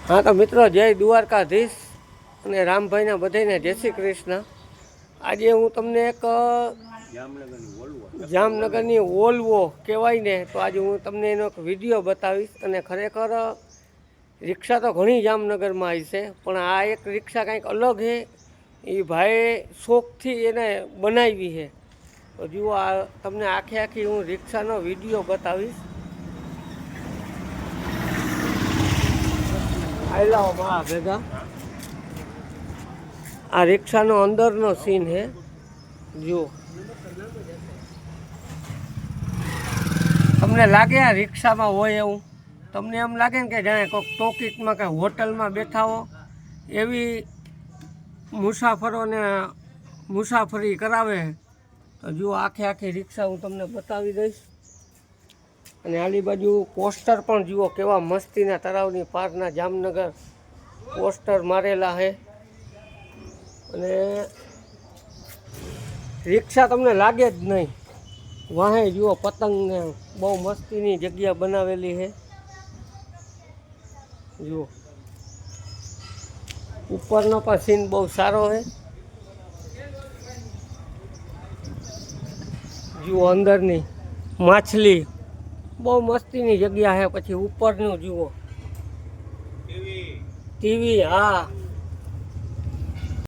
हाँ तो मित्रों जय द्वारकाधीश અને રામભાઈના બધાને જય શ્રી કૃષ્ણ। આજે હું તમને એક જામનગરની વોલ્વો કહેવાય ને, તો આજે હું તમને એનો એક વિડીયો બતાવીશ। અને ખરેખર રિક્ષા તો ઘણી જામનગરમાં આવી છે, પણ આ એક રિક્ષા કંઈક અલગ છે। એ ભાઈ શોખથી એને બનાવી છે। તો જુઓ, આ તમને આખી હું રિક્ષાનો વિડીયો બતાવીશ। આયલાઓ માં ભેગા આ રિક્ષાનો અંદરનો સીન છે। જુઓ, તમને લાગે આ રિક્ષામાં હોય એવું? તમને એમ લાગે ને કે જાણે કોઈક ટોકીસમાં કે હોટલમાં બેઠા હો, એવી મુસાફરોને મુસાફરી કરાવે। તો જુઓ, આખી રિક્ષા હું તમને બતાવી દઈશ। અને આલી બાજુ પોસ્ટર પણ જુઓ, કેવા મસ્તીના તળાવની પારના જામનગર પોસ્ટર મારેલા છે। અને રિક્ષા તમને લાગે જ નહીં। વાહે જુઓ, પતંગને બહુ મસ્તીની જગ્યા બનાવેલી છે। જુઓ, ઉપરનો પણ સીન બહુ સારો છે। જુઓ, અંદરની માછલી બહુ મસ્તીની જગ્યા છે। પછી ઉપરનું જુઓ, ટીવી, હા